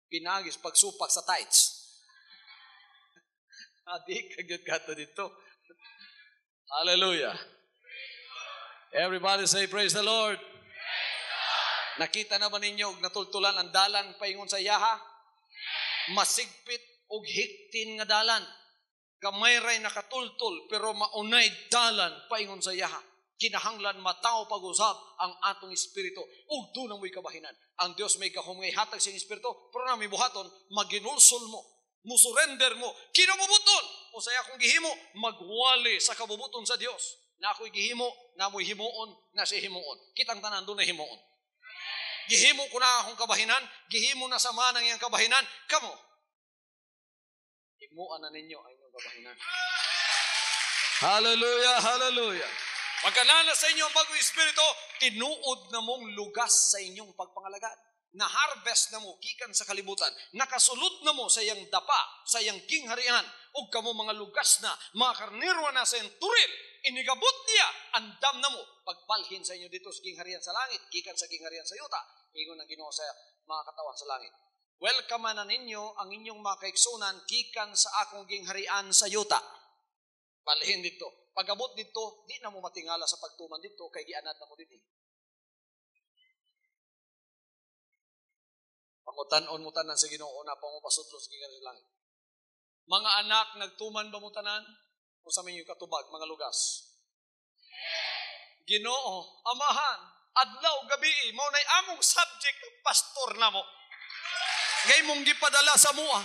pinagis, pagsupak sa tights. Adi, kagyot kato dito. Hallelujah. Everybody say, praise the Lord. Nakita na ba ninyo, natultulan ang dalan paingon sa yaha? Masigpit og hiktin nga dalan. Gamay ray nakatultul, pero maunay dalan paingon sa yaha. Kinahanglan matao pag-usab ang atong espiritu ug dunang mo'y kabahinan. Ang Dios may kahumay hatag siyang espiritu, pero na may buhaton, maginulsol mo, musurrender mo, kinabubuton. O saya akong gihimo, magwali sa kabubuton sa Dios. Na ako'y gihimo, na mo'y himuon, na siya himuon. Kitang tanan doon na himuon. Gihimo ko na akong kabahinan, gihimo na sama ng iyang kabahinan, kamo. Himuan na ninyo ang iyong kabahinan. Hallelujah, hallelujah. Pagkalala sa inyong bagong espiritu, tinuod na mong lugas sa inyong pagpangalagad. Na-harvest na mo, gikan sa kalibutan. Nakasulod na mo sa iyang dapa, sa iyang kingharian, o kamo mga lugas na, mga karnirwa na sa iyong turil. Inigabot niya, andam na mo, pagbalhin sa inyo dito sa kingharian sa langit, gikan sa kingharian sa yuta. Ingon ang Ginoo sa mga katawan sa langit. Welcome na ninyo ang inyong mga kaiksunan, gikan sa akong kingharian sa yuta. Balhin dito. Pagabot dito, di na mo matingala sa pagtuman dito, kay gianad na mo dito. Pangutan-on mo tanan sa Ginoo na pangupasudlo sa kingharian sa langit. Mga anak, nagtuman ba mo tanan? Kung sa minyo katubag, mga lugas. Ginoo, Amahan, adlaw gabi, mo nay among subject ng pastor namo. Ngay mong gipadala sa mua.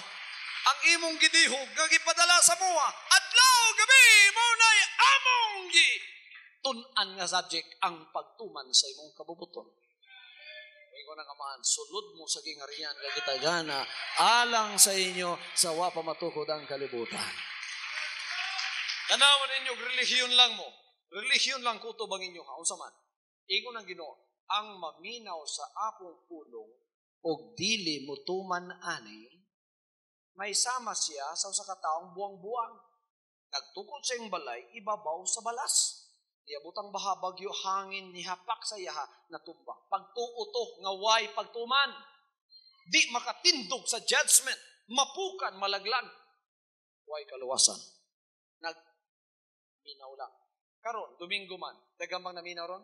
Ang imong gidihog nga gipadala sa mua. Adlaw gabi, mo nay among tun-an nga subject ang pagtuman sa imong kabubuton. Ingon ang Amahan, sulod mo sa gingarian nga gitagana alang sa inyo sa wa pa matukod ang kalibutan. Tanawan ninyo, relihiyon lang mo. Relihiyon lang kutob ang inyo. Unsa man? Ingon ang Ginoo, ang maminaw sa akong pulong og dili mutuman ani, may sama siya sa usa ka taong buwang-buwang. Nagtukod sa iyong balay, ibabaw sa balas. Iabutang baha, bagyo, hangin, nihapak sa yaha, natumba. Pagtuuto, ngaway, pagtuman. Di makatindog sa judgment. Mapukan, malaglag. Way kaluwasan. Minaw lang. Karon, Domingo man, dagang bang naminaw ron?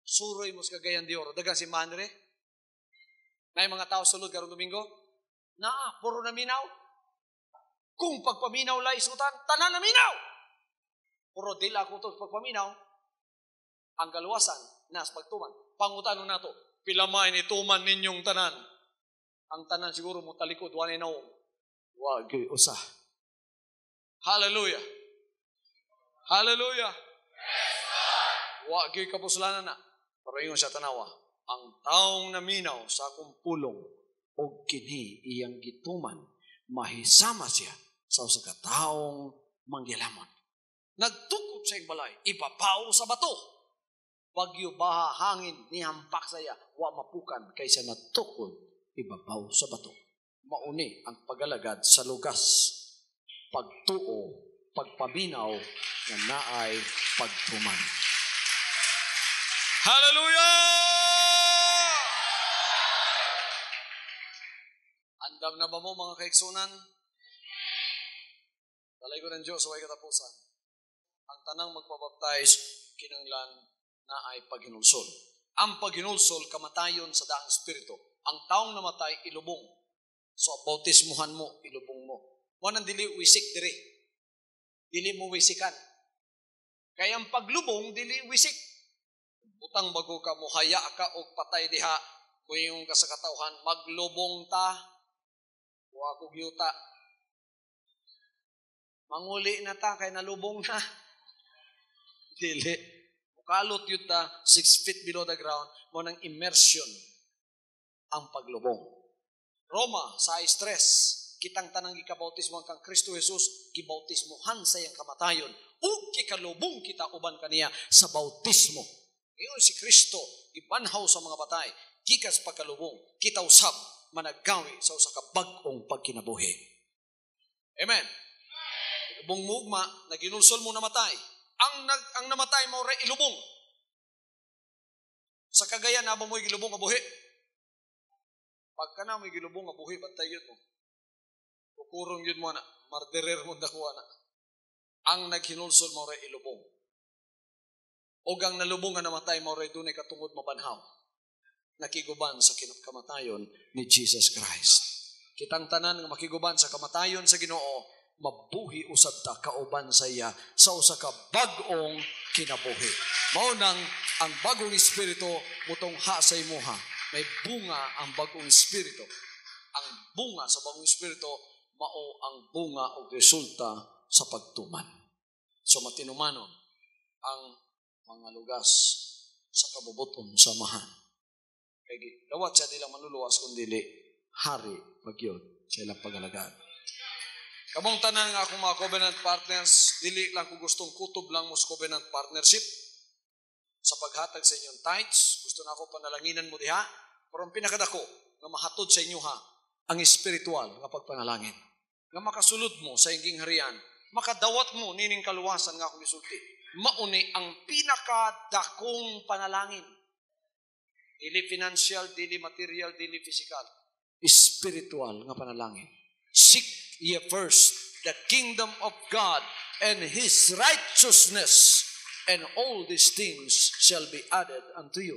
Suroy mo sa Cagayan de Oro, dagang si Manre? May mga tao sulod karon Domingo? Puro naminaw. Kung pagpaminaw la isutan, tanan naminaw. Puro dila ko to pagpaminaw. Ang kaluwasan, nas pagtuman. Pangutanon nato, pilamay ni tuman ninyong tanan. Ang tanan siguro mo talikod, wanay na wag usah. Hallelujah. Hallelujah. Wa gyud kapuslanan na. Pero ingon sa tanawa, ang taong naminaw sa akong pulong og kini iyang gituman, mahisama siya sa usa ka taong manggilamon. Nagtukod sa iyang balay, ipapaw sa bato. Bagyo, baha, hangin, nihampak saya, wa mapukan kaysa natukod, ibabaw sa bato. Mauni ang pagalagad sa lugas, pagtuo, pagpaminaw na naay pagtuman. Hallelujah! Andam na ba mo mga kaiksunan? Talay ko ng Diyos, huwag katapusan. Ang tanang magpabaptize, kinanglan na ay paghinulsol. Ang paghinulsol, kamatayon sa daang espiritu. Ang taong namatay, ilubong. So, bautismuhan mo, ilubong mo. Wanang dili wisik diri. Dili mo wisikan. Kaya ang paglubong, dili wisik. Utang bago ka, muhaya ka o patay diha, kung yung kasakatauhan, maglubong ta, huwag kong yuta. Manguli na ta, kaya nalubong na. Dili. Mukalot yuta, 6 feet below the ground, mo ng immersion ang paglubong. Roma, sa stress, kitang tanang gikabautismo kang Kristo Jesus, gibautismohan sa iyang kamatayon, ug kikalubong kita uban kaniya sa bautismo. Iyon si Kristo, ibanhaw sa mga batay, gikas pagkalubong, kita usab, managawi sa usa ka bag-ong pagkinabuhi. Amen. Ilubong mugma, naginulsol mo namatay. Ang namatay mo re ilubong. Sa Cagayan, nabang mo ilubong nga buhi. Pagka na mo ilubong nga buhi, bantay yun mo. Kukurong yun mo na, marderer mo nakuha na. Ang naghinulsol mo re ilubong. O ang nalubong nga namatay mo rin doon ay katungod mabanhaw. Nakiguban sa kamatayon ni Jesus Christ. Kitang tanan nga makiguban sa kamatayon sa Ginoo, mabuhi usab ta kauban sa iya sa usa ka bag-ong kinabuhi. Mao nang ang bagong espiritu mutongha sa imuha. May bunga ang bagong espiritu. Ang bunga sa bagong espiritu mao ang bunga o resulta sa pagtuman. So matinumanon ang mga lugas sa kabubuton samahan. Kaya dawat siya nilang manuluwas kung dili hari pagyod sa ilang pagalagad. Kamong tanan nga akong mga covenant partners, dili lang ko gustong kutob lang mo sa covenant partnership sa paghatag sa inyong tithes. Gusto na ako panalanginan mo diha. Pero ang pinakadako nga mahatod sa inyo ha, ang espiritual nga pagpanalangin. Nga makasulod mo sa inging harian, makadawat mo nining kaluwasan nga akong isulti. Mauni ang pinakadakong panalangin. Dili financial, dili material, dili physical. Spiritual nga panalangin. Seek ye first the kingdom of God and His righteousness, and all these things shall be added unto you.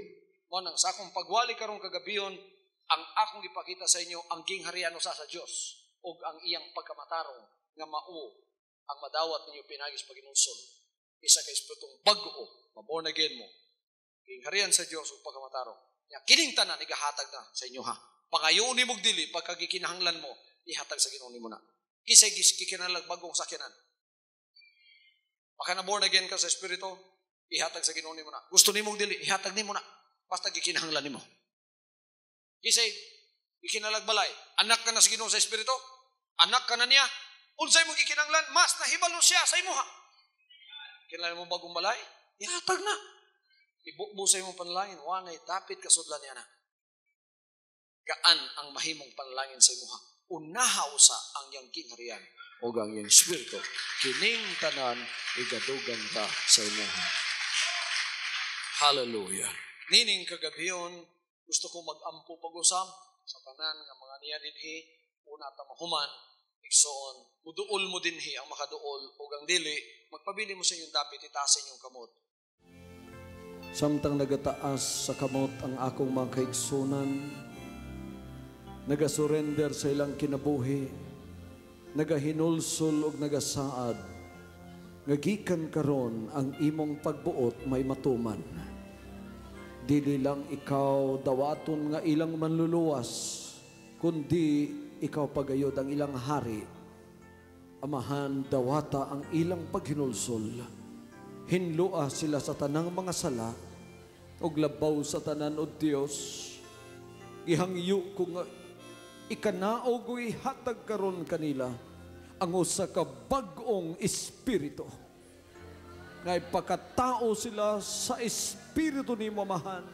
Manang sa akong pagwali karong kagabiyon, ang akong ipakita sa inyo ang gingharian sa Dios ug ang iyang pagkamatarong nga mao ang madawat ninyo pinagis paginulsol. Isa ka espiritong bago, maborn again mo. Kingharian sa Dios ug pagkamatarong. Nya kining tanan igahatag na sa inyo ha. Pangayon ni mog dili pagkagikinahanglan mo, ihatag sa Ginoo nimo na. Kisay gikinalag bagong sakyanan. Baka na born again ka sa espiritu, ihatag sa Ginoo nimo na. Gusto nimo dili, ihatag nimo na. Basta gikinahanglan nimo. Kisay gikinalagbalay, anak ka na sa Ginoo sa espiritu, anak ka na niya. Unsay mo gikinahanglan, mas nahibalo siya sa imo ha. Kinahanglan mo bagong balay, ihatag na. Ibukbusay mo panalangin, wanay tapit kasudlan niya na. Gaan ang mahimong panalangin sa imo ha. Unahaw sa ang iyang kingharian o ang iyang espiritu. Kining tanan, igadugan ka sa imo ha. Hallelujah. Nining kagabiyon, gusto ko mag-ampo pag-usam sa tanan ng mga niya dinhi, una ta mahuman, igsoon, muduol mo dinhi ang makaduol o ang dili, magpabili mo sa inyong dapit, itaas sa inyong kamot. Samtang nagataas sa kamot ang akong mga kaigsunan, nagasurrender sa ilang kinabuhi, nagahinulsol o nagasaad, ngagikan karon ang imong pagbuot may matuman. Dili lang ikaw dawaton nga ilang manluluwas, kundi ikaw pagayod ang ilang hari. Amahan, dawata ang ilang paghinulsol. Hinlua sila sa tanang mga sala, o labaw sa tanan o Diyos. Ihangyo ko nga ikanao ko ihatag karon kanila ang usa ka bag-ong espiritu. Nga ipakatao sila sa espiritu ni mamahan.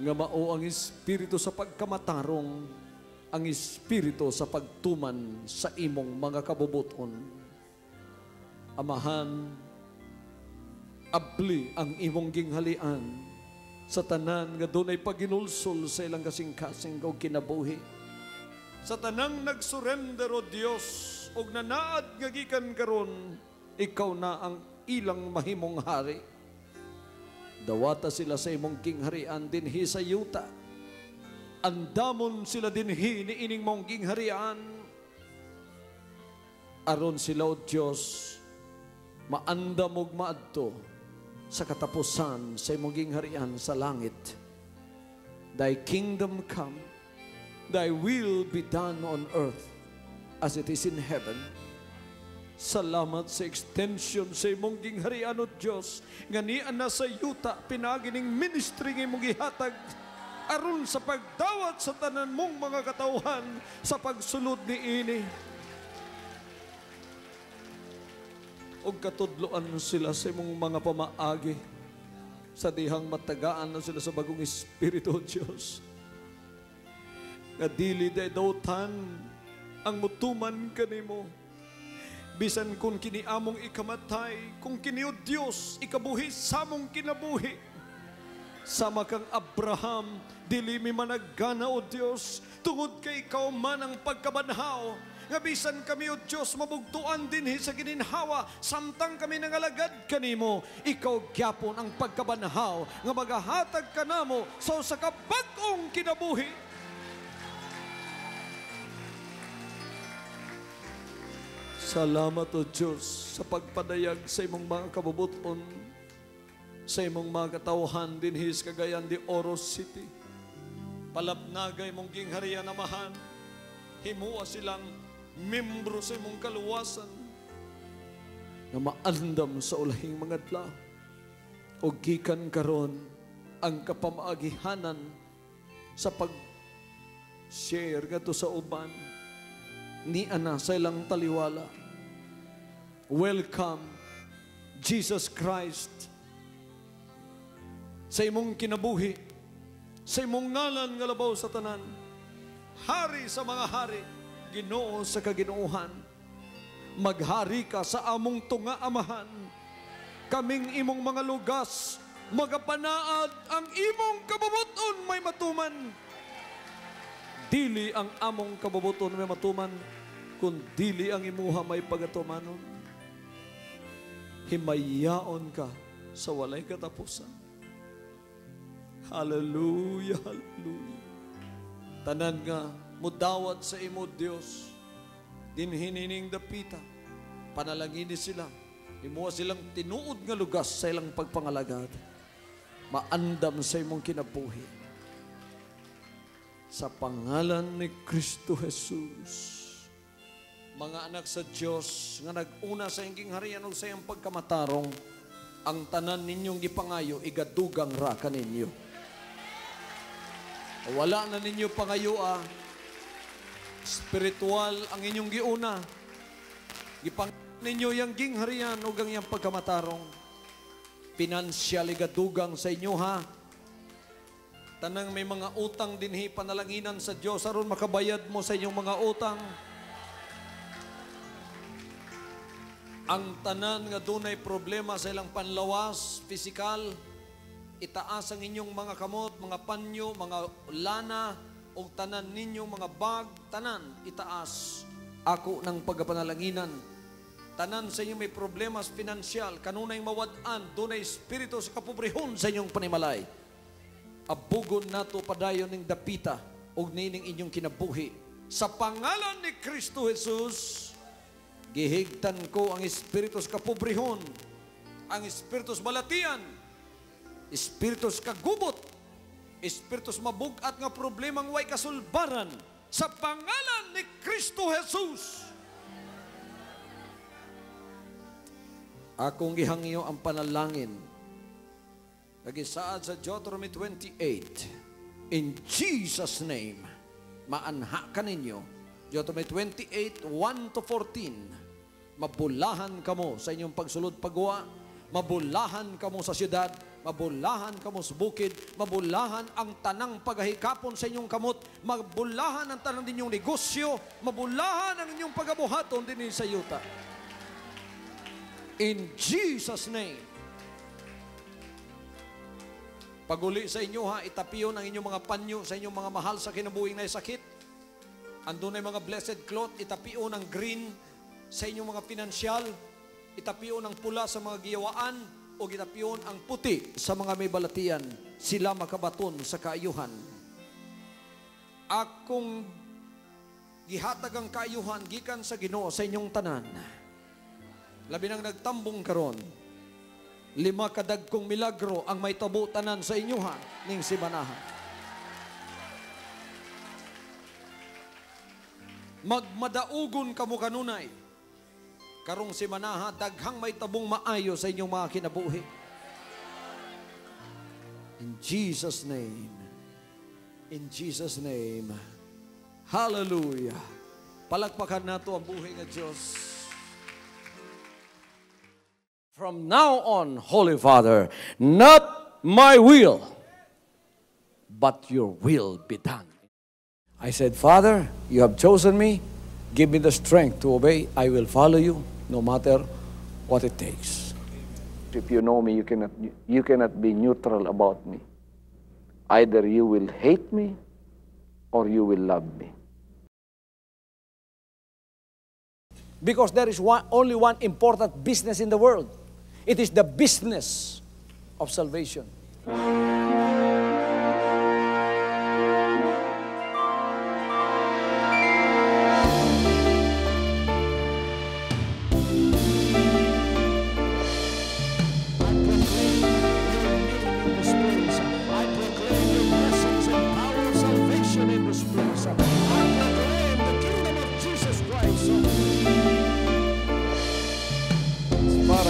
Nga mao ang espiritu sa pagkamatarong, ang espiritu sa pagtuman sa imong mga kabubuton. Amahan, abli ang imong ginghalian sa tanan nga dunay paginulsol sa ilang kasing-kasing o kinabuhi. Sa tanang nagsurrender o Dios og nanaad nga gikan karon, ikaw na ang ilang mahimong hari. Dawata sila sa imong kingharian dinhi sa yuta. Andamon sila dinhi ni ining mong kingharian. Aron sila o Dios maandam og maadto sa katapusan sa imong gingharian sa langit. Thy kingdom come, thy will be done on earth as it is in heaven. Salamat sa extension sa imong gingharian o Diyos, nga niya na sa yuta pinagining ministry ng imong ihatag aron sa pagdawat sa tanan mong mga katauhan sa pagsulod ni ini. O katudloan sila sa imong mga pamaagi sa dihang matagaan na sila sa bagong espiritu o Diyos. Nga dili daydotan ang mutuman kanimo. Bisan kung kiniamong ikamatay, kung kini o Diyos ikabuhi samong kinabuhi. Sama kang Abraham, dili mi managana o Diyos, tungod kay ikaw man ang pagkabanhaw. Nga bisan kami o Diyos mabugtuan dinhi sa gininhawa, samtang kami nangalagad kanimo, ikaw gyapon ang pagkabanhaw nga magahatag kanamo sa kabag-ong kinabuhi. Salamat o Diyos sa pagpadayag sa imong mga kabubuton, sa imong mga katawhan dinhi sa Cagayan de Oro City. Palapnagay mong gingharian amahan, himuwa silang membro sa imong kaluwasan nga maandam sa ulahing mga adlaw o gikan karon ang kapamaagihanan sa pag-share ngadto sa uban ni ana sa ilang taliwala. Welcome Jesus Christ sa imong kinabuhi, sa imong ngalan nga labaw sa tanan, hari sa mga hari, Ginoo sa kaginoohan. Maghari ka sa among tunga amahan. Kaming imong mga lugas, magapanaad ang imong kabubuton may matuman. Dili ang among kabubuton may matuman, kun dili ang imuha may pagatumanon. Himayaon ka sa walay katapusan. Hallelujah, hallelujah. Tanan nga mudawat sa imo Dios din hinining dapita Panalangin sila. Imuha silang tinuod nga lugas sa ilang pagpangalagad. Maandam sa imong kinabuhi. Sa pangalan ni Kristo Jesus. Mga anak sa Diyos, nga nag-una sa ingking harian o sa iyang pagkamatarong, ang tanan ninyong gipangayo, igadugang ra kaninyo. Wala na ninyo pangayo spiritual ang inyong giuna. Gipang ninyo yung ging harian o gang iyang pagkamatarong. Pinansyal igadugang sa inyo Tanang may mga utang dinhi panalanginan sa Diyos, aron makabayad mo sa inyong mga utang. Ang tanan nga dunay problema sa ilang panlawas, pisikal, itaas ang inyong mga kamot, mga panyo, mga lana, o tanan ninyong mga bag, tanan, itaas. Ako ng pagpanalanginan. Tanan sa inyong may problemas pinansyal, kanunay mawad-an, dunay espiritu sa kapobrehon sa inyong panimalay. Abugon nato padayon ng dapita, o nining inyong kinabuhi. Sa pangalan ni Kristo Jesus, gihigtan ko ang espiritus kapobrehon, ang espiritus balatian, espiritus kagubot, espiritus mabugat nga problemang way kasulbaran sa pangalan ni Kristo Jesus. Akong gihangyo ang panalangin. Nagisaad sa Deuteronomy 28. In Jesus' name, maanha ka ninyo. Deuteronomy 28, 1-14. Mabulahan kamo sa inyong pagsulod pagwa, mabulahan kamo sa siyudad, mabulahan kamo sa bukid, mabulahan ang tanang paghahikapon sa inyong kamot, mabulahan ang tanang ninyong negosyo, mabulahan ang inyong pagabuhaton din sa yuta. In Jesus' name. Paguli sa inyo itapiyon ang inyong mga panyo sa inyong mga mahal sa kinabuhing na sakit. Andun ay mga blessed cloth, itapiyon ang green sa inyong mga pinansyal, itapiyon ang pula sa mga giyawaan, o itapiyon ang puti sa mga may balatian, sila makabaton sa kaayuhan. Akong gihatag ang kaayuhan, gikan sa Ginoo sa inyong tanan. Labi nang nagtambong karon, 5 kadagkong milagro ang may tabo tanan sa inyohan ning simanahan. Magmadaugon kamo kanunay. Karong simanaha, daghang may tabong maayo sa inyong mga kinabuhi. In Jesus' name. In Jesus' name. Hallelujah. Palakpakan nato ang buhay ng Diyos. From now on, Holy Father, not my will, but your will be done. I said, Father, you have chosen me. Give me the strength to obey. I will follow you no matter what it takes. If you know me, you cannot be neutral about me. Either you will hate me or you will love me. Because there is only one important business in the world. It is the business of salvation.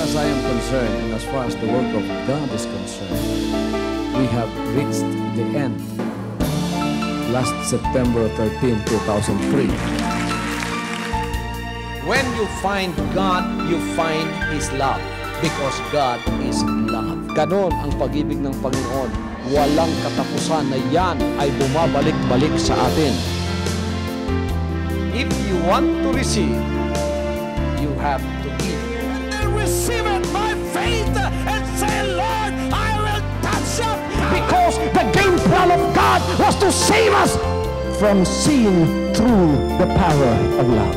I am concerned, and as far as the work of God is concerned, we have reached the end. Last September 13, 2003. When you find God, you find His love. Because God is love. Ganon ang pag-ibig ng Panginoon. Walang katapusan na yan ay bumabalik-balik sa atin. If you want to receive, you have to give. Receive it by faith and say, Lord, I will touch it. Because the game plan of God was to save us from seeing through the power of love.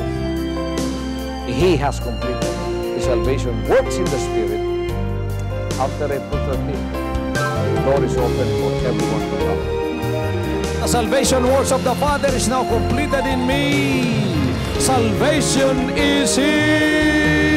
He has completed. His salvation works in the Spirit. After April 13th, the door is open for everyone to come. The salvation works of the Father is now completed in me. Salvation is here.